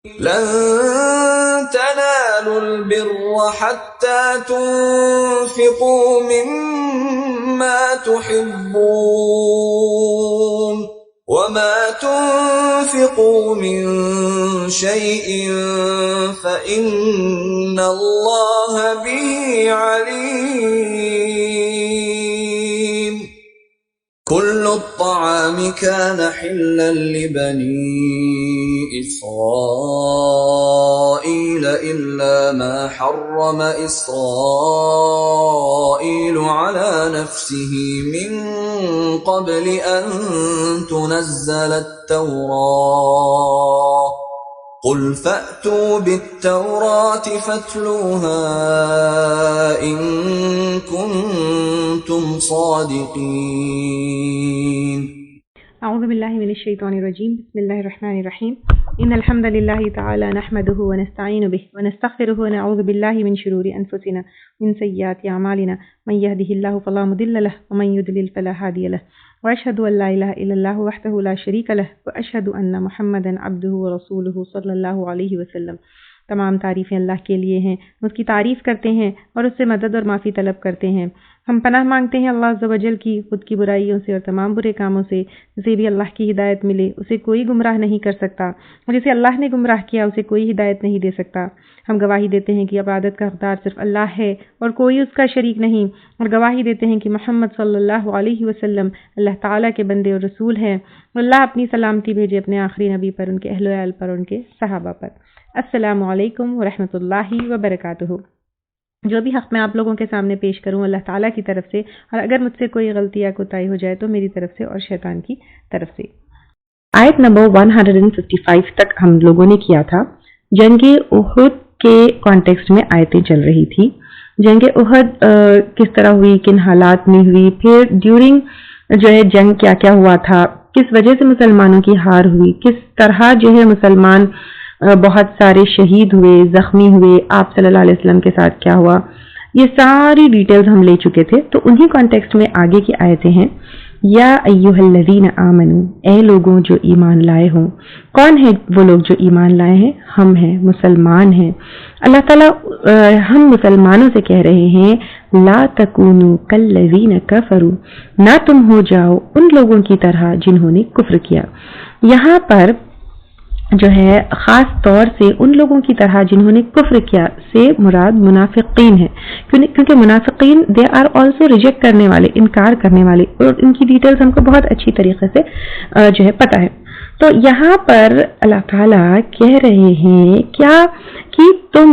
لن تنالوا البر حتى تنفقوا مما تحبون وما تنفقوا من شيء فإن الله به عليم كل الطعام كان حلا لبني إسرائيل إلا ما حرم إسرائيل على نفسه من قبل أن تنزل التوراة قل فأتوا بالتوراة فاتلوها إن كنتم صادقين. أعوذ بالله من الشيطان الرجيم. بسم الله الرحمن الرحيم. إن الحمد لله تعالى نحمده ونستعين به ونستغفره ونعوذ بالله من شرور أنفسنا من سيئات أعمالنا من يهده الله فلا مضل له ومن يضلل فلا هادي له وأشهد أن لا إله إلا الله وحده لا شريك له وأشهد أن محمدا عبده ورسوله صلی اللہ علیہ وسلم. تمام تعریفیں اللہ کے لیے ہیں، اس کی تعریف کرتے ہیں اور اس سے مدد اور معافی طلب کرتے ہیں. ہم پناہ مانگتے ہیں اللہ عز و جل کی خود کی برائیوں سے اور تمام برے کاموں سے. جسے بھی اللہ کی ہدایت ملے اسے کوئی گمراہ نہیں کر سکتا، اور جسے اللہ نے گمراہ کیا اسے کوئی ہدایت نہیں دے سکتا. ہم گواہی دیتے ہیں کہ عبادت کا حقدار صرف اللہ ہے اور کوئی اس کا شریک نہیں، اور گواہی دیتے ہیں کہ محمد صلی اللہ علیہ وسلم اللہ تعالیٰ کے بندے اور رسول ہیں. اللہ اپنی سلامتی بھیجے اپنے آخری نبی پر، ان کے اہل و عیال پر، ان کے صحابہ پر. السلام علیکم ورحمۃ اللہ وبرکاتہ. جو بھی حق میں آپ لوگوں کے سامنے پیش کروں اللہ تعالیٰ کی طرف سے، اور اگر مجھ سے کوئی غلطی یا کوتاہی ہو جائے تو میری طرف سے اور شیطان کی طرف سے. آیت نمبر 155 تک ہم لوگوں نے کیا تھا. جنگ احد کے کانٹیکسٹ میں آیتیں چل رہی تھی. جنگ احد کس طرح ہوئی، کن حالات میں ہوئی، پھر ڈیورنگ جو ہے جنگ کیا کیا ہوا تھا، کس وجہ سے مسلمانوں کی ہار ہوئی، کس طرح جو ہے مسلمان بہت سارے شہید ہوئے، زخمی ہوئے، آپ صلی اللہ علیہ وسلم کے ساتھ کیا ہوا، یہ ساری ڈیٹیلز ہم لے چکے تھے. تو انہی کانٹیکسٹ میں آگے کی آیتیں ہیں. یا ایھا الذین آمنوا، اے لوگوں جو ایمان لائے ہوں. کون ہیں وہ لوگ جو ایمان لائے ہیں؟ ہم ہیں، مسلمان ہیں. اللہ تعالیٰ ہم مسلمانوں سے کہہ رہے ہیں لا تکونوا کالذین کفروا، نہ تم ہو جاؤ ان لوگوں کی طرح جنہوں نے کفر کیا. یہاں پر جو ہے خاص طور سے ان لوگوں کی طرح جنہوں نے کفر کیا سے مراد منافقین ہے، کیونکہ منافقین دے آر آلسو ریجیکٹ کرنے والے، انکار کرنے والے، اور ان کی ڈیٹیلز ہم کو بہت اچھی طریقے سے جو ہے پتہ ہے. تو یہاں پر اللہ تعالیٰ کہہ رہے ہیں کیا کہ تم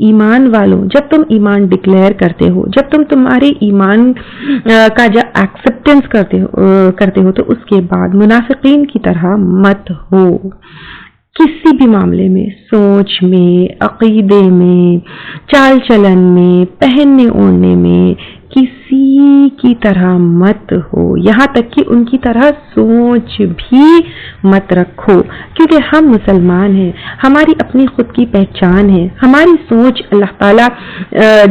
ایمان والوں، جب تم ایمان ڈکلیئر کرتے ہو، جب تم تمہارے ایمان کا جب ایکسپٹنس کرتے ہو تو اس کے بعد منافقین کی طرح مت ہو. کسی بھی معاملے میں، سوچ میں، عقیدے میں، چال چلن میں، پہننے اوڑھنے میں کسی کی طرح مت ہو، یہاں تک کہ ان کی طرح سوچ بھی مت رکھو. کیونکہ ہم مسلمان ہیں، ہماری اپنی خود کی پہچان ہے، ہماری سوچ اللہ تعالیٰ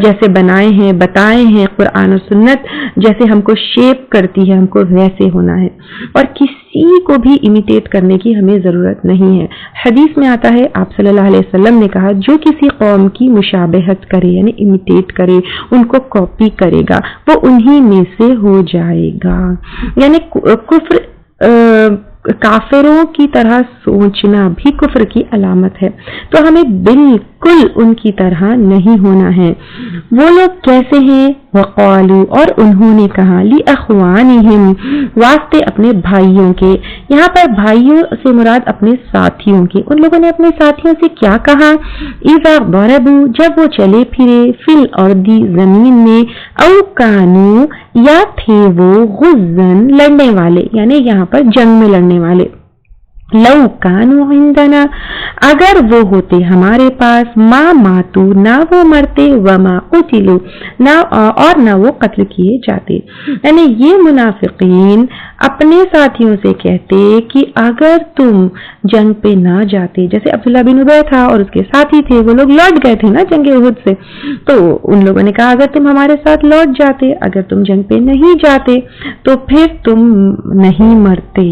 جیسے بنائے ہیں، بتائے ہیں، قرآن و سنت جیسے ہم کو شیپ کرتی ہے، ہم کو ویسے ہونا ہے، اور کسی کو بھی امیٹیٹ کرنے کی ہمیں ضرورت نہیں ہے. حدیث میں آتا ہے آپ صلی اللہ علیہ وسلم نے کہا جو کسی قوم کی مشابہت کرے یعنی امیٹیٹ کرے، ان کو کاپی کرے گا، وہ انہی میں سے ہو جائے گا. یعنی کفر کافروں کی طرح سوچنا بھی کفر کی علامت ہے. تو ہمیں بالکل ان کی طرح نہیں ہونا ہے. وہ لوگ کیسے ہیں؟ وقالوا، اور انہوں نے کہا، لاخوانہم، واسطے اپنے بھائیوں کے. یہاں پر بھائیوں سے مراد اپنے ساتھیوں کے. ان لوگوں نے اپنے ساتھیوں سے کیا کہا؟ اذا ضربوا، جب وہ چلے پھرے، فی الارض، زمین میں، او کانوا، یا تھے وہ، غزن، لڑنے والے، یعنی یہاں پر جنگ میں لڑنے والے. لو کانوا عندنا، اگر وہ ہوتے ہمارے پاس، ما ماتو، نہ وہ مرتے، وما قتلوا، نہ وہ قتل کیے جاتے. یعنی یہ منافقین اپنے ساتھیوں سے کہتے کہ اگر تم جنگ پہ نہ جاتے، جیسے عبداللہ بن ابی تھا اور اس کے ساتھی تھے، وہ لوگ لوٹ گئے تھے نا جنگ احد سے، تو ان لوگوں نے کہا اگر تم ہمارے ساتھ لوٹ جاتے، اگر تم جنگ پہ نہیں جاتے تو پھر تم نہیں مرتے،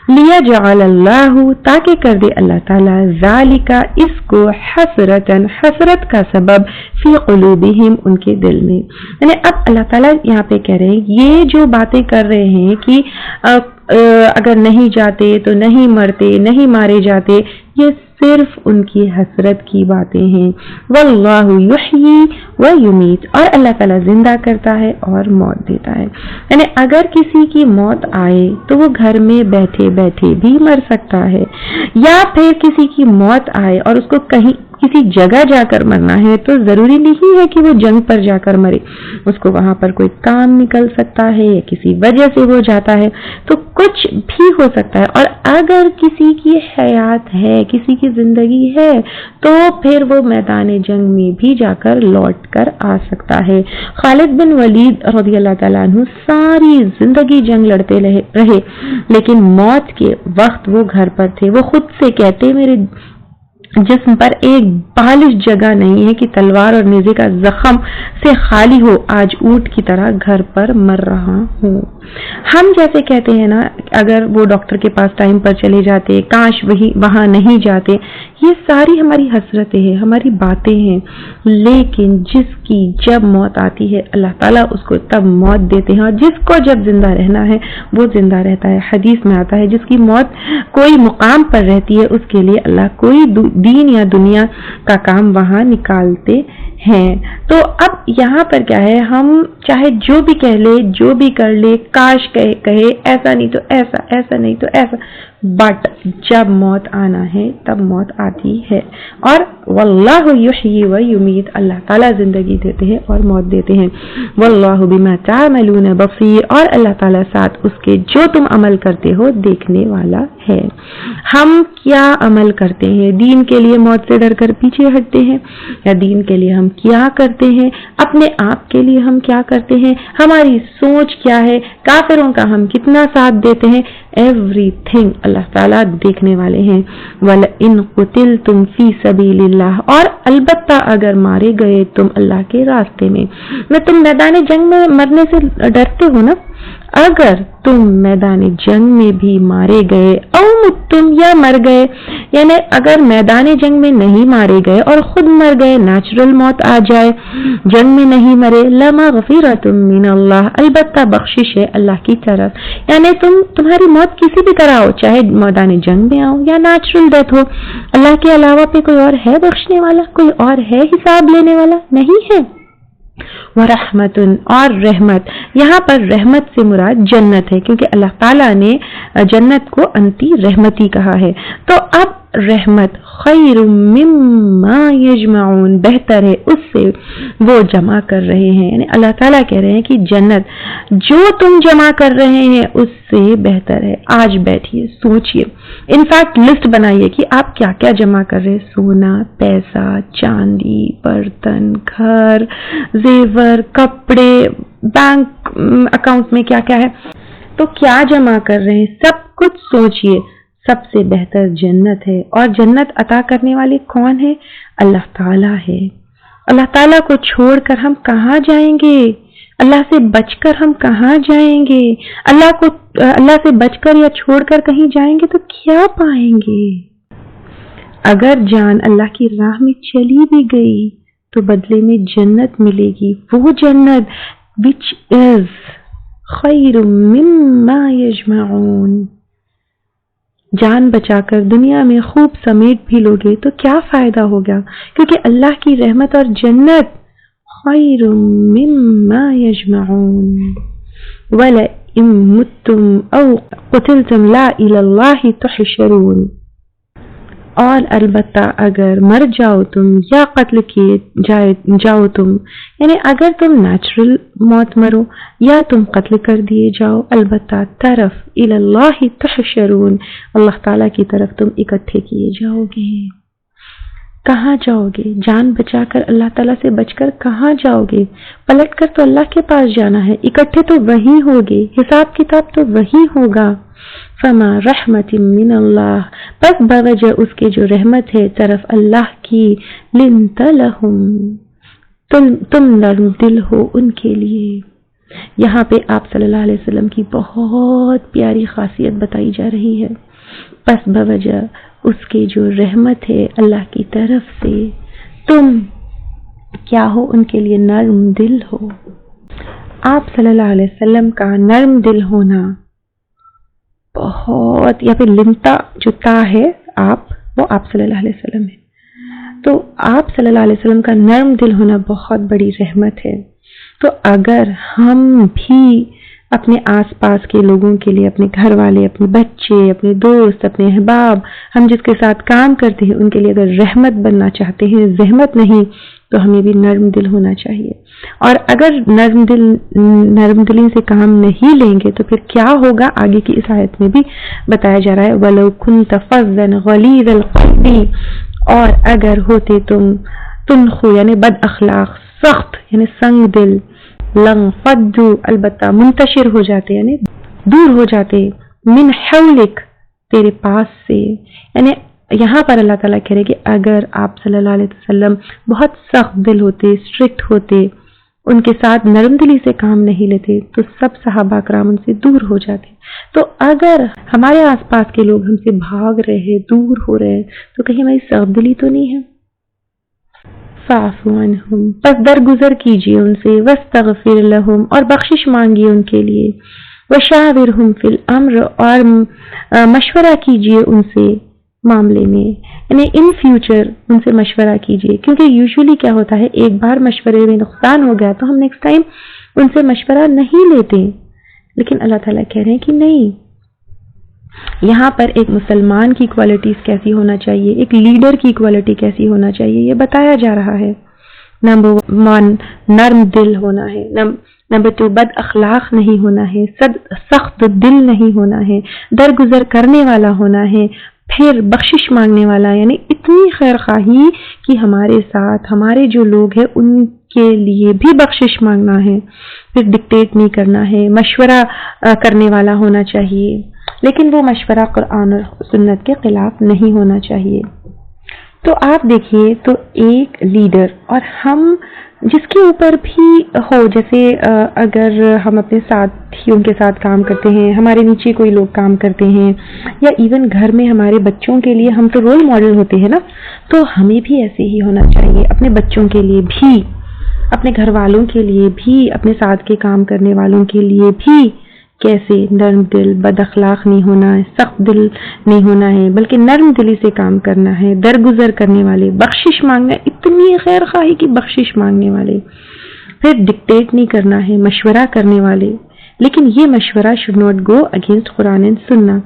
لیجعل اللہ، تاکہ کر دے اللہ تعالیٰ، ذالک، اس کو، حسرتاً، حسرت کا سبب، فی قلوبہم، ان کے دل میں۔ یعنی اب اللہ تعالیٰ یہاں پہ کہہ رہے ہیں یہ جو باتیں کر رہے ہیں کہ اگر نہیں جاتے تو نہیں مرتے، نہیں مارے جاتے، یہ صرف ان کی حسرت کی باتیں ہیں۔ واللہ یحیی و یمیت، اور اللہ تعالیٰ زندہ کرتا ہے اور موت دیتا ہے۔ یعنی اگر کسی کی موت آئے تو وہ گھر میں بیٹھے بیٹھے بھی مر سکتا ہے، یا پھر کسی کی موت آئے اور اس کو کہیں کسی جگہ جا کر مرنا ہے تو ضروری نہیں ہے کہ وہ جنگ پر جا کر مرے، اس کو وہاں پر کوئی کام نکل سکتا ہے یا کسی وجہ سے وہ جاتا ہے، تو کچھ بھی ہو سکتا ہے۔ اور اگر کسی کی حیات ہے، کسی کی زندگی ہے، تو پھر وہ میدان جنگ میں بھی جا کر لوٹ کر آ سکتا ہے۔ خالد بن ولید رضی اللہ تعالیٰ عنہ ساری زندگی جنگ لڑتے رہے، لیکن موت کے وقت وہ گھر پر تھے۔ وہ خود سے کہتے میرے جسم پر ایک بالش جگہ نہیں ہے کہ تلوار اور نیزے کا زخم سے خالی ہو، آج اونٹ کی طرح گھر پر مر رہا ہوں۔ ہم جیسے کہتے ہیں نا، اگر وہ ڈاکٹر کے پاس ٹائم پر چلے جاتے، کاش وہاں نہیں جاتے، یہ ساری ہماری حسرتیں ہیں، ہماری باتیں ہیں، لیکن جس کی جب موت آتی ہے اللہ تعالیٰ اس کو تب موت دیتے ہیں، اور جس کو جب زندہ رہنا ہے وہ زندہ رہتا ہے۔ حدیث میں آتا ہے جس کی موت کوئی مقام پر رہتی ہے اس کے لیے اللہ کوئی دین یا دنیا کا کام وہاں نکالتے ہیں۔ تو اب یہاں پر کیا ہے، ہم چاہے جو بھی کہہ لے، جو بھی کر لے، کاش کہے ایسا نہیں تو ایسا، ایسا نہیں تو ایسا، بٹ جب موت آنا ہے تب موت آتی ہے۔ اور واللہ یحیی و یمیت، اللہ تعالیٰ زندگی دیتے ہیں اور موت دیتے ہیں۔ واللہ بما تعملون بصیر، اور اللہ تعالیٰ ساتھ اس کے جو تم عمل کرتے ہو دیکھنے والا ہے۔ ہم کیا عمل کرتے ہیں؟ دین کے لیے موت سے ڈر کر پیچھے ہٹتے ہیں، یا دین کے لیے ہم کیا کرتے ہیں؟ اپنے آپ کے لیے ہم کیا کرتے ہیں؟ ہماری سوچ کیا ہے؟ کافروں کا ہم کتنا ساتھ دیتے ہیں؟ ایوری تھنگ اللہ تعالیٰ دیکھنے والے ہیں۔ وَلَئِن قُتِلْتُمْ فِي سَبِيلِ اللَّهِ، اور البتہ اگر مارے گئے تم اللہ کے راستے میں، تم میدان جنگ میں مرنے سے ڈرتے ہو نا، اگر تم میدان جنگ میں بھی مارے گئے، او متم، یا مر گئے، یعنی اگر میدان جنگ میں نہیں مارے گئے اور خود مر گئے، نیچرل موت آ جائے، جنگ میں نہیں مرے، لمغفرۃ من اللہ، البتہ بخشش ہے اللہ کی طرف۔ یعنی تمہاری موت کسی بھی طرح ہو، چاہے میدان جنگ میں آؤ یا نیچرل ڈیتھ ہو، اللہ کے علاوہ پہ کوئی اور ہے بخشنے والا؟ کوئی اور ہے حساب لینے والا؟ نہیں ہے۔ ورحمت، اور رحمت، یہاں پر رحمت سے مراد جنت ہے، کیونکہ اللہ تعالیٰ نے جنت کو انتی رحمتی کہا ہے۔ تو اب رحمت خیر مما یجمعون، بہتر ہے اس سے وہ جمع کر رہے ہیں، یعنی اللہ تعالیٰ کہہ رہے ہیں کہ جنت جو تم جمع کر رہے ہیں اس سے بہتر ہے۔ آج بیٹھیے سوچئے، انفیکٹ لسٹ بنائیے کہ آپ کیا کیا جمع کر رہے ہیں، سونا، پیسہ، چاندی، برتن، گھر، زیور، کپڑے، بینک اکاؤنٹ میں کیا کیا ہے، تو کیا جمع کر رہے ہیں، سب کچھ سوچئے۔ سب سے بہتر جنت ہے، اور جنت عطا کرنے والے کون ہے؟ اللہ تعالیٰ ہے۔ اللہ تعالیٰ کو چھوڑ کر ہم کہاں جائیں گے؟ اللہ سے بچ کر ہم کہاں جائیں گے؟ اللہ سے بچ کر یا چھوڑ کر کہیں جائیں گے تو کیا پائیں گے؟ اگر جان اللہ کی راہ میں چلی بھی گئی تو بدلے میں جنت ملے گی، وہ جنت which is خیر مما یجمعون۔ جان بچا کر دنیا میں خوب سمیٹ بھی لوگے تو کیا فائدہ ہوگا، کیونکہ اللہ کی رحمت اور جنت خیر مما یجمعون۔ وَلَئِن مُتُّمْ أَوْ قُتِلْتُمْ لَا إِلَى اللَّهِ تُحْشَرُونَ، اور البتہ اگر مر جاؤ تم یا قتل کیے جاؤ تم، یعنی اگر تم نیچرل موت مرو یا تم قتل کر دیے جاؤ، البتہ طرف الی اللہ تحشرون، اللہ تعالیٰ کی طرف تم اکٹھے کیے جاؤ گے۔ کہاں جاؤ گے؟ جان بچا کر اللہ تعالیٰ سے بچ کر کہاں جاؤ گے؟ پلٹ کر تو اللہ کے پاس جانا ہے، اکٹھے تو وہی ہوگے، حساب کتاب تو وہی ہوگا۔ فما رحمت من اللہ، بس بوجہ اس کے جو رحمت ہے طرف اللہ کی، لنت لہم، تم نرم دل ہو ان کے لیے۔ یہاں پہ آپ صلی اللہ علیہ وسلم کی بہت پیاری خاصیت بتائی جا رہی ہے، بس بوجہ اس کے جو رحمت ہے اللہ کی طرف سے تم کیا ہو، ان کے لیے نرم دل ہو۔ آپ صلی اللہ علیہ وسلم کا نرم دل ہونا بہت، یا پھر لمتا جو تا ہے وہ آپ صلی اللہ علیہ وسلم ہے، تو آپ صلی اللہ علیہ وسلم کا نرم دل ہونا بہت بڑی رحمت ہے۔ تو اگر ہم بھی اپنے آس پاس کے لوگوں کے لیے، اپنے گھر والے، اپنے بچے، اپنے دوست، اپنے احباب، ہم جس کے ساتھ کام کرتے ہیں ان کے لیے اگر رحمت بننا چاہتے ہیں، زحمت نہیں، تو ہمیں بھی نرم دل ہونا چاہیے۔ اور اگر نرم دلی سے کام نہیں لیں گے تو پھر کیا ہوگا، آگے کی اس آیت میں بھی بتایا جا رہا ہے، وَلَوْ كُنْتَ فَظًّا غَلِيظَ الْقَلْبِ، اور اگر ہوتے تم تنخو یعنی بد اخلاق، سخت یعنی سنگ دل، لَنْفَضُّوا البتہ منتشر ہو جاتے یعنی دور ہو جاتے، من حولک تیرے پاس سے۔ یعنی یہاں پر اللہ تعالیٰ کہہ رہے کہ اگر آپ صلی اللہ علیہ وسلم بہت سخت دل ہوتے، اسٹرکٹ ہوتے، ان کے ساتھ نرم دلی سے کام نہیں لیتے تو سب صحابہ کرام ان سے دور ہو جاتے۔ تو اگر ہمارے آس پاس کے لوگ ہم سے بھاگ رہے ہیں، دور ہو رہے ہیں، تو کہیں ہماری سخت دلی تو نہیں ہے؟ فاعفو عنہم، پس درگزر کیجیے ان سے، واستغفر لہم، اور بخشش مانگیے ان کے لیے، وشاورہم فی الامر، اور مشورہ کیجیے ان سے معاملے میں، یعنی ان فیوچر ان سے مشورہ کیجیے، کیونکہ یوزولی کیا ہوتا ہے، ایک بار مشورے میں نقصان ہو گیا تو ہم نیکسٹ ٹائم ان سے مشورہ نہیں لیتے، لیکن اللہ تعالیٰ کہہ رہے ہیں کہ نہیں، یہاں پر ایک مسلمان کی کوالٹیز کیسی ہونا چاہیے، ایک لیڈر کی کوالٹی کیسی ہونا چاہیے، یہ بتایا جا رہا ہے۔ نمبر 1 نرم دل ہونا ہے، نمبر 2 بد اخلاق نہیں ہونا ہے، سخت دل نہیں ہونا ہے، درگزر کرنے والا ہونا ہے، پھر بخشش مانگنے والا، یعنی اتنی خیر خواہی کہ ہمارے ساتھ ہمارے جو لوگ ہیں ان کے لیے بھی بخشش مانگنا ہے، پھر ڈکٹیٹ نہیں کرنا ہے، مشورہ کرنے والا ہونا چاہیے، لیکن وہ مشورہ قرآن اور سنت کے خلاف نہیں ہونا چاہیے۔ تو آپ دیکھیے، تو ایک لیڈر، اور ہم جس کے اوپر بھی ہو، جیسے اگر ہم اپنے ساتھیوں کے ساتھ کام کرتے ہیں، ہمارے نیچے کوئی لوگ کام کرتے ہیں، یا ایون گھر میں ہمارے بچوں کے لیے ہم تو رول ماڈل ہوتے ہیں نا، تو ہمیں بھی ایسے ہی ہونا چاہیے، اپنے بچوں کے لیے بھی، اپنے گھر والوں کے لیے بھی، اپنے ساتھ کے کام کرنے والوں کے لیے بھی کیسے نرم دل، بد اخلاق نہیں ہونا ہے، سخت دل نہیں ہونا ہے، بلکہ نرم دلی سے کام کرنا ہے، درگزر کرنے والے، بخشش مانگنا، اتنی خیر خواہی کی بخشش مانگنے والے، پھر ڈکٹیٹ نہیں کرنا ہے، مشورہ کرنے والے، لیکن یہ مشورہ should not go against Quran and سننا۔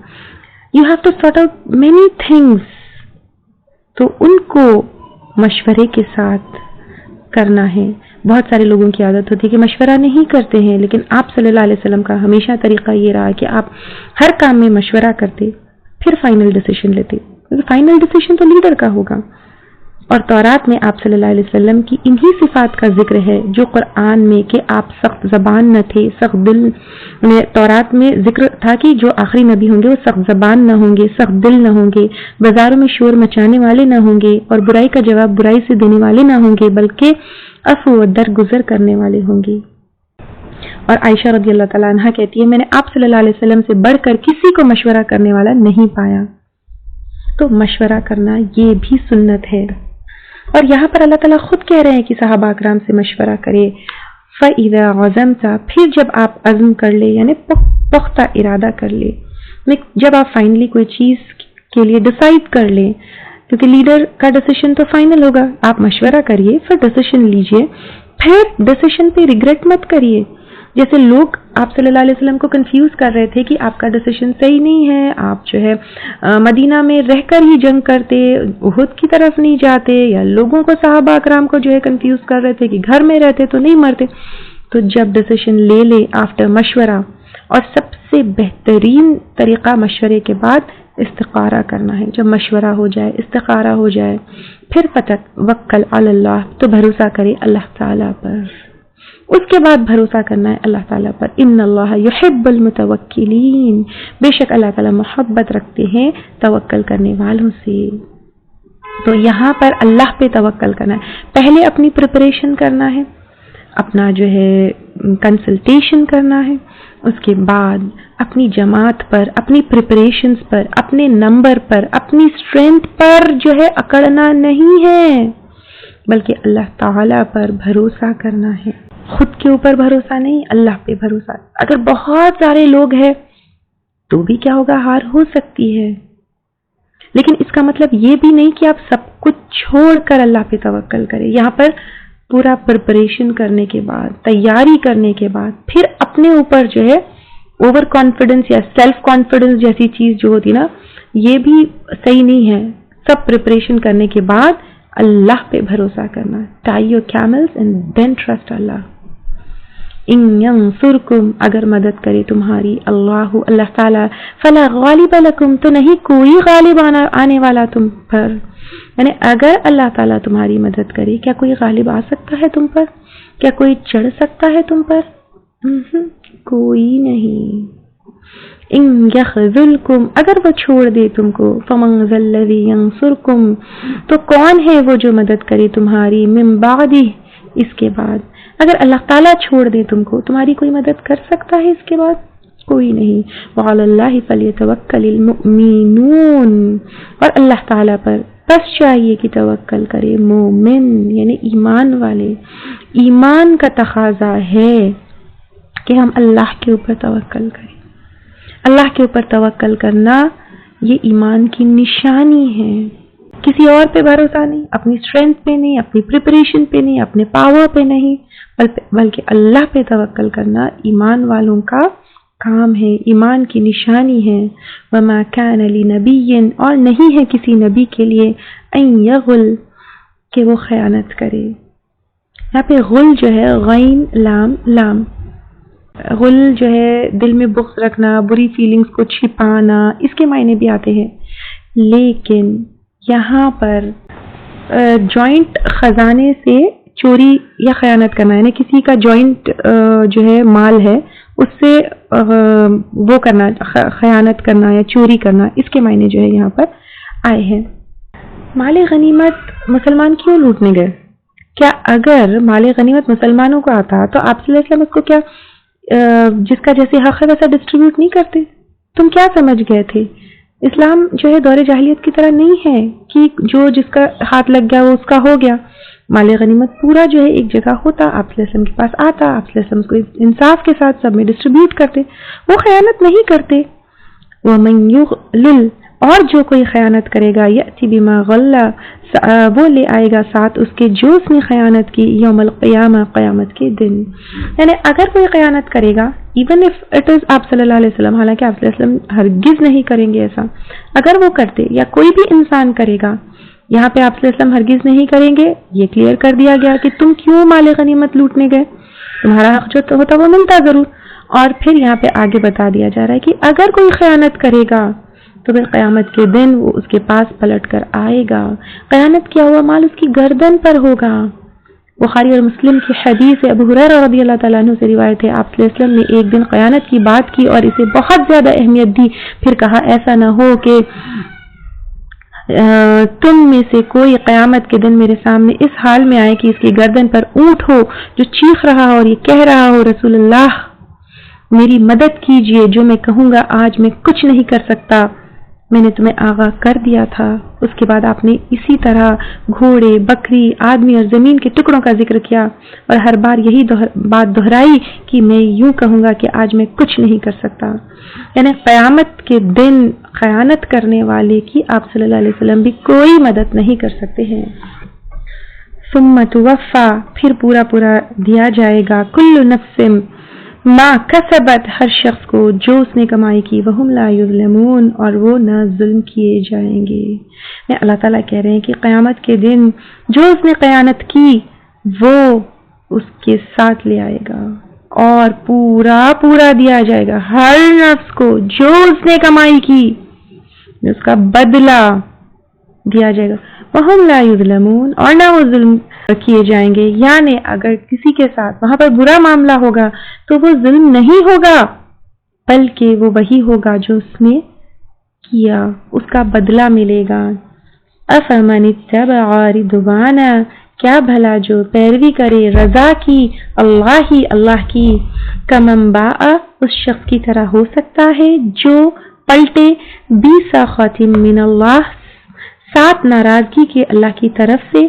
You have to sort out many things، تو ان کو مشورے کے ساتھ کرنا ہے۔ بہت سارے لوگوں کی عادت ہوتی ہے کہ مشورہ نہیں کرتے ہیں، لیکن آپ صلی اللہ علیہ وسلم کا ہمیشہ طریقہ یہ رہا کہ آپ ہر کام میں مشورہ کرتے، پھر فائنل ڈیسیشن لیتے، کیونکہ فائنل ڈیسیشن تو لیڈر کا ہوگا۔ اور تورات میں آپ صلی اللہ علیہ وسلم کی انہی صفات کا ذکر ہے جو قرآن میں، کہ آپ سخت زبان نہ تھے، سخت دل، تورات میں ذکر تھا کہ جو آخری نبی ہوں گے وہ سخت زبان نہ ہوں گے، سخت دل نہ ہوں گے، بازاروں میں شور مچانے والے نہ ہوں گے، اور برائی کا جواب برائی سے دینے والے نہ ہوں گے، بلکہ عفو و درگزر کرنے والے ہوں گے۔ اور عائشہ رضی اللہ تعالیٰ عنہ کہتی ہے، میں نے آپ صلی اللہ علیہ وسلم سے بڑھ کر کسی کو مشورہ کرنے والا نہیں پایا۔ تو مشورہ کرنا یہ بھی سنت ہے، اور یہاں پر اللہ تعالیٰ خود کہہ رہے ہیں کہ صحابہ اکرام سے مشورہ کرے۔ فَإِذَا عَزَمْتَ، پھر جب آپ عزم کر لے، یعنی پختہ ارادہ کر لے، جب آپ فائنلی کوئی چیز کے لیے ڈیسائیڈ کر لیں، کیونکہ لیڈر کا ڈیسیشن تو فائنل ہوگا، آپ مشورہ کریے، پھر ڈیسیشن لیجئے، پھر ڈیسیشن پہ ریگریٹ مت کریے۔ جیسے لوگ آپ صلی اللہ علیہ وسلم کو کنفیوز کر رہے تھے کہ آپ کا ڈیسیشن صحیح نہیں ہے، آپ جو ہے مدینہ میں رہ کر ہی جنگ کرتے، احد کی طرف نہیں جاتے، یا لوگوں کو، صحابہ اکرام کو جو ہے کنفیوز کر رہے تھے کہ گھر میں رہتے تو نہیں مرتے۔ تو جب ڈیسیشن لے لے آفٹر مشورہ، اور سب سے بہترین طریقہ مشورے کے بعد استخارہ کرنا ہے. جب مشورہ ہو جائے، استخارہ ہو جائے، پھر فتوکل علی اللہ، تو بھروسہ کرے اللہ تعالیٰ پر. اس کے بعد بھروسہ کرنا ہے اللہ تعالیٰ پر. ان اللہ یحب المتوکلین، بے شک اللہ تعالیٰ محبت رکھتے ہیں توکل کرنے والوں سے. تو یہاں پر اللہ پہ توکل کرنا ہے. پہلے اپنی پریپریشن کرنا ہے، اپنا جو ہے کنسلٹیشن کرنا ہے. اس کے بعد اپنی جماعت پر، اپنی پریپریشنز پر، اپنے نمبر پر، اپنی اسٹرینتھ پر جو ہے اکڑنا نہیں ہے، بلکہ اللہ تعالیٰ پر بھروسہ کرنا ہے. خود کے اوپر بھروسہ نہیں، اللہ پہ بھروسہ. اگر بہت سارے لوگ ہیں تو بھی کیا ہوگا، ہار ہو سکتی ہے، لیکن اس کا مطلب یہ بھی نہیں کہ آپ سب کچھ چھوڑ کر اللہ پہ توکل کریں. یہاں پر پورا پریپریشن کرنے کے بعد، تیاری کرنے کے بعد، پھر اپنے اوپر جو ہے اوور کانفیڈنس یا سیلف کانفیڈنس جیسی چیز جو ہوتی نا، یہ بھی صحیح نہیں ہے. سب پریپریشن کرنے کے بعد اللہ پہ بھروسہ کرنا. Tie your camels and then trust Allah. ان ینصرکم، اگر مدد کرے تمہاری اللہ تعالیٰ، فلا غالب لکم، تو نہیں کوئی غالب آنے والا تم پر. یعنی اگر اللہ تعالیٰ تمہاری مدد کرے، کیا کوئی غالب آ سکتا ہے تم پر؟ کیا کوئی چڑھ سکتا ہے تم پر؟ کوئی نہیں. ان یخذلکم، اگر وہ چھوڑ دے تم کو، فمن ذا الذی ینصرکم، تو کون ہے وہ جو مدد کرے تمہاری، من بعدہ، اس کے بعد. اگر اللہ تعالیٰ چھوڑ دے تم کو، تمہاری کوئی مدد کر سکتا ہے اس کے بعد؟ کوئی نہیں. وعلی اللہ فلیتوکل المؤمنون، اور اللہ تعالیٰ پر بس چاہیے کہ توکل کرے مومن، یعنی ایمان والے. ایمان کا تقاضا ہے کہ ہم اللہ کے اوپر توکل کریں. اللہ کے اوپر توکل کرنا یہ ایمان کی نشانی ہے. کسی اور پہ بھروسہ نہیں، اپنی اسٹرینتھ پہ نہیں، اپنی پریپریشن پہ نہیں، اپنے پاور پہ نہیں، بلکہ اللہ پہ توکل کرنا ایمان والوں کا کام ہے، ایمان کی نشانی ہے. وما كان لنبی، اور نہیں ہے کسی نبی کے لیے، ان یغل، کہ وہ خیانت کرے. یہاں پہ غل جو ہے غین لام، غل جو ہے دل میں بغض رکھنا، بری فیلنگز کو چھپانا، اس کے معنی بھی آتے ہیں. لیکن یہاں پر جوائنٹ خزانے سے چوری یا خیانت کرنا، یعنی کسی کا جوائنٹ جو ہے مال ہے، اس سے وہ کرنا، خیانت کرنا یا چوری کرنا، اس کے معنی جو ہے یہاں پر آئے ہیں. مال غنیمت مسلمان کیوں لوٹنے گئے؟ کیا اگر مال غنیمت مسلمانوں کو آتا تو آپ صلی اللہ علیہ وسلم اس کو کیا جس کا جیسے حق ہے ویسا ڈسٹریبیوٹ نہیں کرتے؟ تم کیا سمجھ گئے تھے؟ اسلام جو ہے دور جاہلیت کی طرح نہیں ہے کہ جو جس کا ہاتھ لگ گیا وہ اس کا ہو گیا. مال غنیمت پورا جو ہے ایک جگہ ہوتا، آپ صلی اللہ علیہ وسلم کے پاس آتا، آپ صلی اللہ علیہ وسلم کو انصاف کے ساتھ سب میں ڈسٹریبیوٹ کرتے. وہ خیانت نہیں کرتے. وَمَن يُغْلِلْ، اور جو کوئی خیانت کرے گا، یأتی بما غل، وہ لے آئے گا ساتھ اس کے جو اس نے خیانت کی، یوم القیامہ، قیامت کے دن. یعنی اگر کوئی خیانت کرے گا، ایون اف اٹ از آپ صلی اللہ علیہ وسلم، حالانکہ آپ صلی اللہ علیہ وسلم ہرگز نہیں کریں گے ایسا، اگر وہ کرتے یا کوئی بھی انسان کرے گا، یہاں پہ آپ صلی اللہ علیہ وسلم ہرگز نہیں کریں گے. یہ کلیئر کر دیا گیا کہ تم کیوں مال غنیمت لوٹنے گئے، تمہارا حق جو ہوتا وہ ملتا ضرور. اور پھر یہاں پہ آگے بتا دیا جا رہا ہے کہ اگر کوئی خیانت کرے گا تو پھر قیامت کے دن وہ اس کے پاس پلٹ کر آئے گا. خیانت کیا ہوا مال اس کی گردن پر ہوگا. بخاری اور مسلم کی حدیث ہے، ابو ہریرہ رضی اللہ تعالیٰ عنہ سے روایت ہے، آپ صلی اللہ علیہ وسلم نے ایک دن خیانت کی بات کی اور اسے بہت زیادہ اہمیت دی. پھر کہا ایسا نہ ہو کہ تم میں سے کوئی قیامت کے دن میرے سامنے اس حال میں آئے کہ اس کی گردن پر اونٹ ہو جو چیخ رہا ہو اور یہ کہہ رہا ہو، رسول اللہ میری مدد کیجئے، جو میں کہوں گا آج میں کچھ نہیں کر سکتا، میں نے تمہیں آگاہ کر دیا تھا. اس کے بعد آپ نے اسی طرح گھوڑے، بکری، آدمی اور زمین کے ٹکڑوں کا ذکر کیا اور ہر بار یہی بات دہرائی کہ میں یوں کہوں گا کہ آج میں کچھ نہیں کر سکتا. یعنی قیامت کے دن خیانت کرنے والے کی آپ صلی اللہ علیہ وسلم بھی کوئی مدد نہیں کر سکتے ہیں. ثم توفا، پھر پورا دیا جائے گا، کل نفس ما کسبت، ہر شخص کو جو اس نے کمائی کی، وہم لا یظلمون، اور وہ نہ ظلم کیے جائیں گے. اللہ تعالیٰ کہہ رہے ہیں کہ قیامت کے دن جو اس نے خیانت کی وہ اس کے ساتھ لے آئے گا اور پورا پورا دیا جائے گا ہر نفس کو جو اس نے کمائی کی، اس کا بدلہ دیا جائے گا۔ وَهُمْ لَا يُظْلَمُونَ، اور نہ وہ ظلم کیے جائیں گے، یعنی اگر کسی کے ساتھ وہاں پر برا معاملہ ہوگا تو وہ ظلم نہیں ہوگا، بلکہ وہ وہی ہوگا جو اس نے کیا، اس کا بدلہ ملے گا۔ أَفَمَنِ اتَّبَعَ رِضْوَانَ، کیا بھلا جو پیروی کرے رضا کی، اللہ کی، کمن باء، اس شخص کی طرح ہو سکتا ہے جو پلٹے بسخط من اللہ، ساتھ ناراضگی کے اللہ کی طرف سے،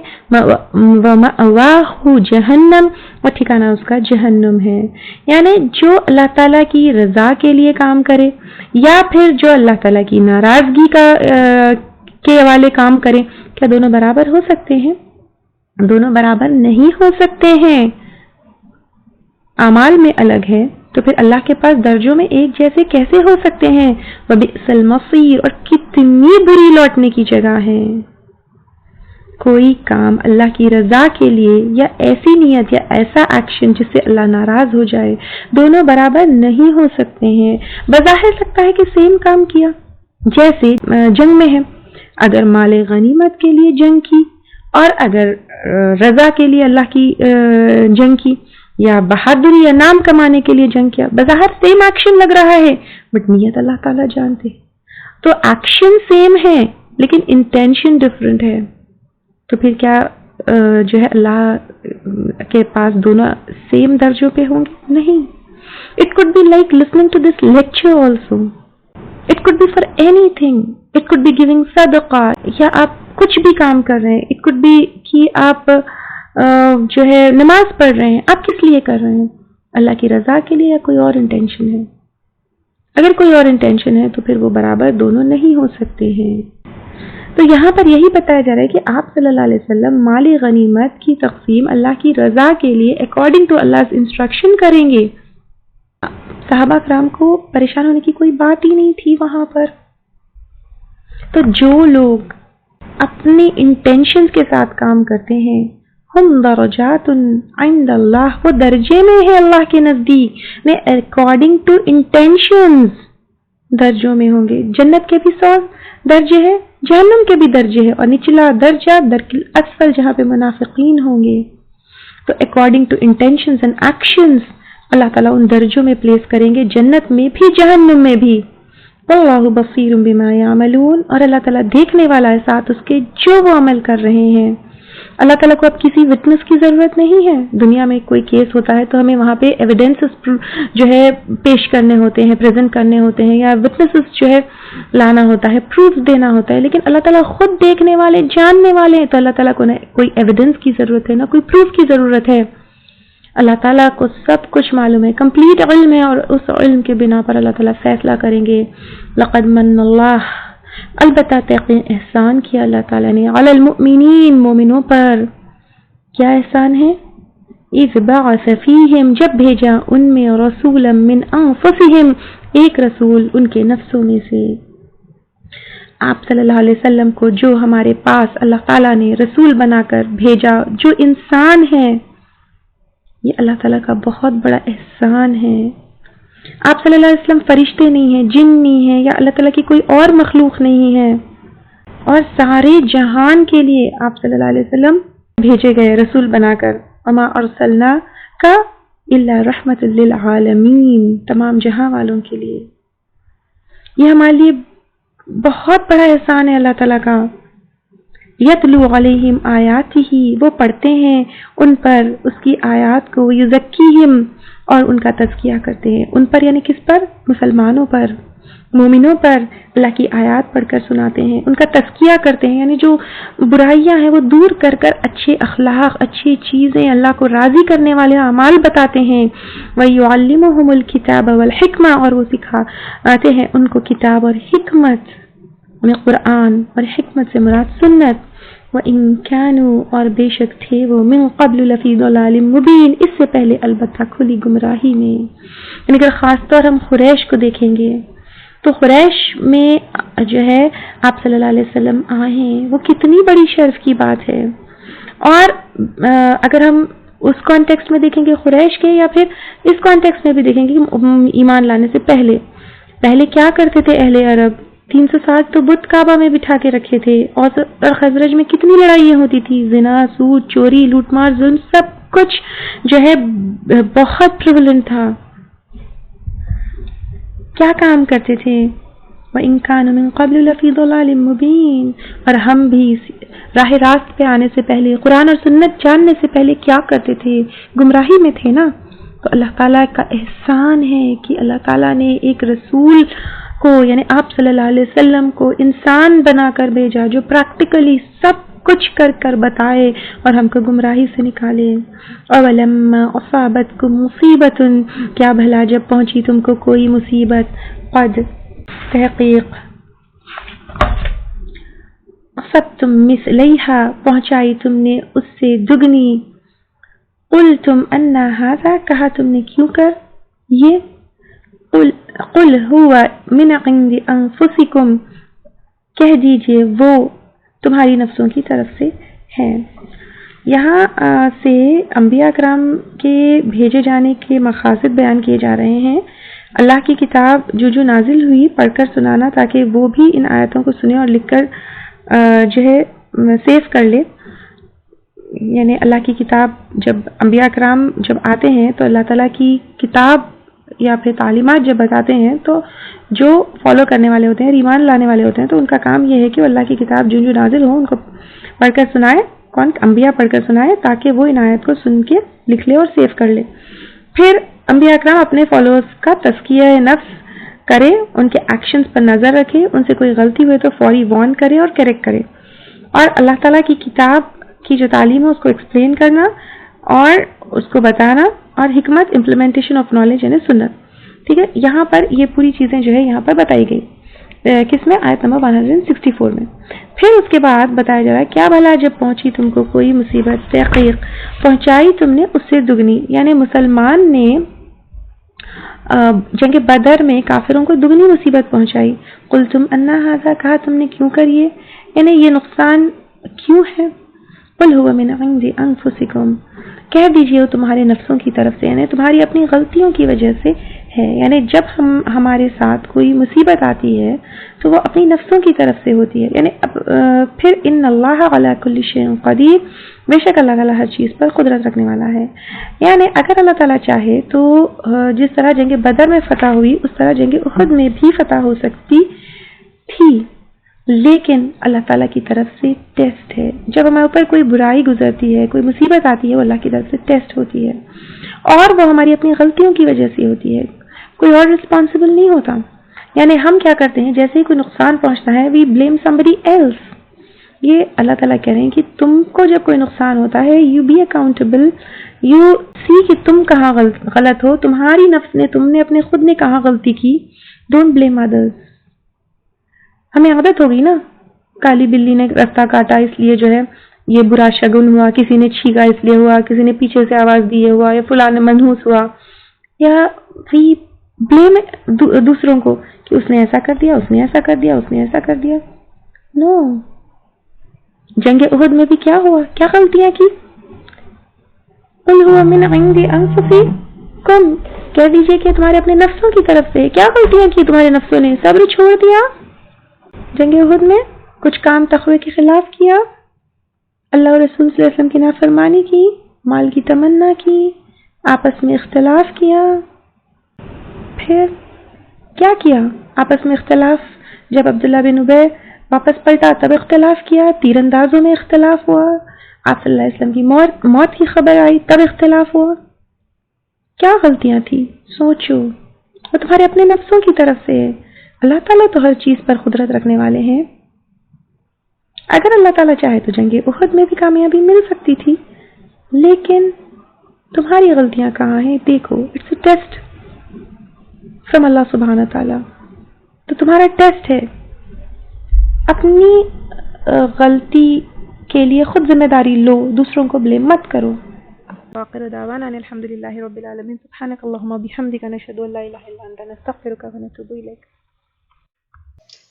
ومأواہ جہنم، اور ٹھکانہ اس کا جہنم ہے۔ یعنی جو اللہ تعالیٰ کی رضا کے لیے کام کرے یا پھر جو اللہ تعالیٰ کی ناراضگی کے والے کام کرے، کیا دونوں برابر ہو سکتے ہیں؟ دونوں برابر نہیں ہو سکتے ہیں۔ اعمال میں الگ ہے تو پھر اللہ کے پاس درجوں میں ایک جیسے کیسے ہو سکتے ہیں؟ وَبِئْسَ الْمَصِيرُ، اور کتنی بری لوٹنے کی جگہ ہے۔ کوئی کام اللہ کی رضا کے لیے یا ایسی نیت یا ایسا ایکشن جس سے اللہ ناراض ہو جائے، دونوں برابر نہیں ہو سکتے ہیں۔ بظاہر لگتا ہے کہ سیم کام کیا، جیسے جنگ میں ہے، اگر مال غنیمت کے لیے جنگ کی اور اگر رضا کے لیے اللہ کی جنگ کی، یا بہادری یا نام کمانے کے لیے جنگ کیا، بظاہر سیم ایکشن لگ رہا ہے، بٹ نیت اللہ تعالیٰ جانتے۔ تو ایکشن سیم ہے لیکن انٹینشن ڈفرنٹ ہے، تو پھر کیا جو ہے اللہ کے پاس دونوں سیم درجوں پہ ہوں گے؟ نہیں۔ It could be like listening to this lecture also, it could be for anything, it could be giving صدقہ، یا آپ کچھ بھی کام کر رہے ہیں، اٹ کوڈ بی کہ آپ جو ہے نماز پڑھ رہے ہیں، آپ کس لیے کر رہے ہیں؟ اللہ کی رضا کے لیے یا کوئی اور انٹینشن ہے؟ اگر کوئی اور انٹینشن ہے تو پھر وہ برابر دونوں نہیں ہو سکتے ہیں۔ تو یہاں پر یہی بتایا جا رہا ہے کہ آپ صلی اللہ علیہ وسلم مال غنیمت کی تقسیم اللہ کی رضا کے لیے اکارڈنگ ٹو اللہ انسٹرکشن کریں گے۔ صحابہ کرام کو پریشان ہونے کی کوئی بات ہی نہیں تھی وہاں پر۔ تو جو لوگ اپنی انٹینشنز کے ساتھ کام کرتے ہیں، ہم درجات عند اللہ، وہ درجے میں ہے اللہ کے نزدیک، اکارڈنگ ٹو انٹینشنز درجوں میں ہوں گے۔ جنت کے بھی 100 درجے ہیں، جہنم کے بھی درجے ہیں، اور نچلا درجہ درکل اسفل جہاں پہ منافقین ہوں گے۔ تو according to intentions and actions Allah تعالیٰ ان درجوں میں پلیس کریں گے، جنت میں بھی جہنم میں بھی۔ واللہ بصیر بما یعملون، اور اللہ تعالیٰ دیکھنے والا ہے ساتھ اس کے جو وہ عمل کر رہے ہیں۔ اللہ تعالیٰ کو اب کسی وٹنس کی ضرورت نہیں ہے۔ دنیا میں کوئی کیس ہوتا ہے تو ہمیں وہاں پہ ایویڈنسز جو ہے پیش کرنے ہوتے ہیں، پریزنٹ کرنے ہوتے ہیں، یا وٹنسز جو ہے لانا ہوتا ہے، پروف دینا ہوتا ہے، لیکن اللہ تعالیٰ خود دیکھنے والے، جاننے والے ہیں، تو اللہ تعالیٰ کو نہ کوئی ایویڈنس کی ضرورت ہے نہ کوئی پروف کی ضرورت ہے۔ اللہ تعالیٰ کو سب کچھ معلوم ہے، کمپلیٹ علم ہے، اور اس علم کے بنا پر اللہ تعالیٰ فیصلہ کریں گے۔ لقد من اللہ، البتہ احسان کیا اللہ تعالیٰ نے، علی المؤمنین، مومنوں پر۔ کیا احسان ہے؟ اذ بعث فیہم، جب بھیجا ان میں، رسولا من انفسہم، ایک رسول ان کے نفسوں میں سے۔ آپ صلی اللہ علیہ وسلم کو جو ہمارے پاس اللہ تعالیٰ نے رسول بنا کر بھیجا، جو انسان ہے، یہ اللہ تعالیٰ کا بہت بڑا احسان ہے۔ آپ صلی اللہ علیہ وسلم فرشتے نہیں ہیں، جن نہیں ہیں، یا اللہ تعالیٰ کی کوئی اور مخلوق نہیں ہے، اور سارے جہان کے لیے آپ صلی اللہ علیہ وسلم بھیجے گئے رسول بنا کر۔ وما ارسلناک الا رحمۃ للعالمین، تمام جہاں والوں کے لیے۔ یہ ہمارے لیے بہت بڑا احسان ہے اللہ تعالیٰ کا۔ یتلو علیہم آیاتہ، وہ پڑھتے ہیں ان پر اس کی آیات کو، یزکیہم، اور ان کا تزکیہ کرتے ہیں۔ ان پر یعنی کس پر؟ مسلمانوں پر، مومنوں پر اللہ کی آیات پڑھ کر سناتے ہیں، ان کا تزکیہ کرتے ہیں، یعنی جو برائیاں ہیں وہ دور کر کر اچھے اخلاق، اچھی چیزیں، اللہ کو راضی کرنے والے اعمال بتاتے ہیں۔ وَيُعَلِّمُهُمُ الْكِتَابَ وَالْحِكْمَةَ، اور وہ سکھاتے ہیں ان کو کتاب اور حکمت، انہیں قرآن، اور حکمت سے مراد سنت۔ وَإِن كَانُوا، اور بے شک تھے وہ، مِن قَبْلُ لَفِي ضَلَالٍ مُبِينٍ، اس سے پہلے البتہ کھلی گمراہی میں۔ یعنی اگر خاص طور ہم قریش کو دیکھیں گے تو قریش میں جو ہے آپ صلی اللہ علیہ وسلم آئے ہیں، وہ کتنی بڑی شرف کی بات ہے۔ اور اگر ہم اس کانٹیکسٹ میں دیکھیں گے قریش کے، یا پھر اس کانٹیکسٹ میں بھی دیکھیں گے کہ ایمان لانے سے پہلے کیا کرتے تھے اہل عرب؟ 300 سال تو بت کعبہ میں بٹھا کے رکھے تھے، اور خزرج میں کتنی لڑائیاں ہوتی تھی، زنا، سود، چوری، لوٹ مار، ظلم، سب کچھ جو ہے بہت پریولنٹ تھا۔ کیا کام کرتے تھے؟ وَإِن كَانُوا مِن قَبْلُ لَفِي ضَلَالٍ مُبِينٍ، اور ہم بھی راہ راست پہ آنے سے پہلے، قرآن اور سنت جاننے سے پہلے کیا کرتے تھے؟ گمراہی میں تھے نا۔ تو اللہ تعالیٰ کا احسان ہے کہ اللہ تعالیٰ نے ایک رسول کو، یعنی آپ صلی اللہ علیہ وسلم کو انسان بنا کر بھیجا، جو پریکٹیکلی سب کچھ کر کر بتائے اور ہم کو گمراہی سے نکالے۔ اولما اصابتکم مصیبت، کیا بھلا جب پہنچی تم کو کوئی مصیبت، قد تحقیق، اصبتم مثلیہا، پہنچائی تم نے اس سے دگنی، قلتم انا ھذا، کہا تم نے کیوں کر یہ، قل هو من عند انفسکم، کہہ دیجئے وہ تمہاری نفسوں کی طرف سے ہے۔ یہاں سے انبیاء کرام کے بھیجے جانے کے مقاصد بیان کیے جا رہے ہیں۔ اللہ کی کتاب جو نازل ہوئی پڑھ کر سنانا، تاکہ وہ بھی ان آیتوں کو سنے اور لکھ کر جو ہے سیو کر لے۔ یعنی اللہ کی کتاب جب انبیاء کرام جب آتے ہیں تو اللہ تعالیٰ کی کتاب یا پھر تعلیمات جب بتاتے ہیں تو جو فالو کرنے والے ہوتے ہیں، ایمان لانے والے ہوتے ہیں، تو ان کا کام یہ ہے کہ وہ اللہ کی کتاب جو نازل ہو ان کو پڑھ کر سنائے، انبیاء پڑھ کر سنائے، تاکہ وہ ان آیت کو سن کے لکھ لے اور سیو کر لے۔ پھر انبیاء کرام اپنے فالوورز کا تزکیہ نفس کرے، ان کے ایکشنز پر نظر رکھے، ان سے کوئی غلطی ہوئے تو فوری وارن کرے اور کریکٹ کرے، اور اللہ تعالیٰ کی کتاب کی جو تعلیم ہے اس کو ایکسپلین کرنا اور اس کو بتانا، اور حکمت امپلیمنٹیشن آف نالج یعنی سنت۔ ٹھیک ہے، یہاں پر یہ پوری چیزیں جو ہے یہاں پر بتائی گئی، کس میں؟ آیت نمبر 164 میں۔ پھر اس کے بعد بتایا جا رہا ہے کیا بھلا جب پہنچی تم کو کوئی مصیبت، تحقیق پہنچائی تم نے اس سے دگنی، یعنی مسلمان نے جنگ بدر میں کافروں کو دگنی مصیبت پہنچائی۔ قلتم انا ھذا، کہا تم نے کیوں کر یعنی یہ نقصان کیوں ہے؟ قل هو من عند انفسکم، کہہ دیجئے وہ تمہارے نفسوں کی طرف سے، یعنی تمہاری اپنی غلطیوں کی وجہ سے ہے۔ یعنی جب ہمارے ساتھ کوئی مصیبت آتی ہے تو وہ اپنی نفسوں کی طرف سے ہوتی ہے۔ یعنی پھر ان اللہ علی کل شیء قدیر، بے شک اللہ تعالیٰ ہر چیز پر قدرت رکھنے والا ہے۔ یعنی اگر اللہ تعالیٰ چاہے تو جس طرح جنگ بدر میں فتح ہوئی اس طرح جنگ احد میں بھی فتح ہو سکتی تھی، لیکن اللہ تعالیٰ کی طرف سے ٹیسٹ ہے۔ جب ہمارے اوپر کوئی برائی گزرتی ہے، کوئی مصیبت آتی ہے، وہ اللہ کی طرف سے ٹیسٹ ہوتی ہے، اور وہ ہماری اپنی غلطیوں کی وجہ سے ہوتی ہے، کوئی اور رسپانسبل نہیں ہوتا۔ یعنی ہم کیا کرتے ہیں، جیسے ہی کوئی نقصان پہنچتا ہے وی بلیم somebody else۔ یہ اللہ تعالیٰ کہہ رہے ہیں کہ تم کو جب کوئی نقصان ہوتا ہے یو بی اکاؤنٹیبل، یو سی کہ تم کہاں غلط ہو، تمہاری نفس نے، تم نے اپنے خود نے کہاں غلطی کی، ڈونٹ بلیم ادرس۔ ہمیں عادت ہوگی نا، کالی بلی نے رستہ کاٹا اس لیے جو ہے یہ برا شگن ہوا، کسی نے چھینکا اس لیے ہوا، کسی نے پیچھے سے آواز دی ہوا، یا فلاں نے منحوس ہوا، یا وی بلیم دوسروں کو کہ اس نے ایسا کر دیا، اس نے ایسا کر دیا، اس نے ایسا کر دیا۔ نو، جنگ احد میں بھی کیا ہوا، کیا غلطیاں کی؟ قل هو من عند انفسکم، کہہ دیجئے کہ تمہارے اپنے نفسوں کی طرف سے کیا غلطیاں کی تمہارے نفسوں نے؟ صبر چھوڑ دیا، جنگ احد میں کچھ کام تقوی کے خلاف کیا، اللہ اور رسول صلی اللہ علیہ وسلم کی نافرمانی کی، مال کی تمنا کی، آپس میں اختلاف کیا۔ پھر کیا کیا آپس میں اختلاف؟ جب عبداللہ بن ابی واپس پلٹا تب اختلاف کیا، تیر اندازوں میں اختلاف ہوا، آپ صلی اللہ علیہ وسلم کی موت کی خبر آئی تب اختلاف ہوا۔ کیا غلطیاں تھی؟ سوچو، وہ تمہارے اپنے نفسوں کی طرف سے ہے۔ اللہ تعالیٰ تو ہر چیز پر قدرت رکھنے والے ہیں۔ اگر اللہ تعالیٰ چاہے تو جنگ احد میں بھی کامیابی مل سکتی تھی، لیکن تمہاری غلطیاں کہاں ہیں؟ دیکھو، اٹس اے ٹیسٹ فرام اللہ سبحانہ تعالیٰ۔ تو تمہارا ٹیسٹ ہے، اپنی غلطی کے لیے خود ذمہ داری لو، دوسروں کو بلیم مت کرو۔ وآخر دعوانا ان الحمد للہ رب العالمین، سبحانک اللہم وبحمدک، نشہد ان لا الہ الا انت، نستغفرک ونتوب الیک۔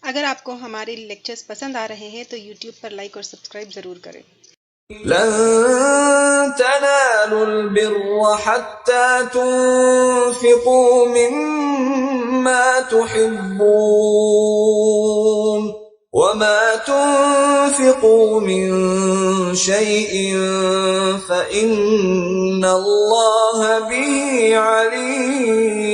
اگر آپ کو ہمارے لیکچرز پسند آ رہے ہیں تو یوٹیوب پر لائک اور سبسکرائب ضرور کریں۔ لن تنالوا البر حتى تنفقوا مما تحبون وما تنفقوا من شيء فإن الله به عليم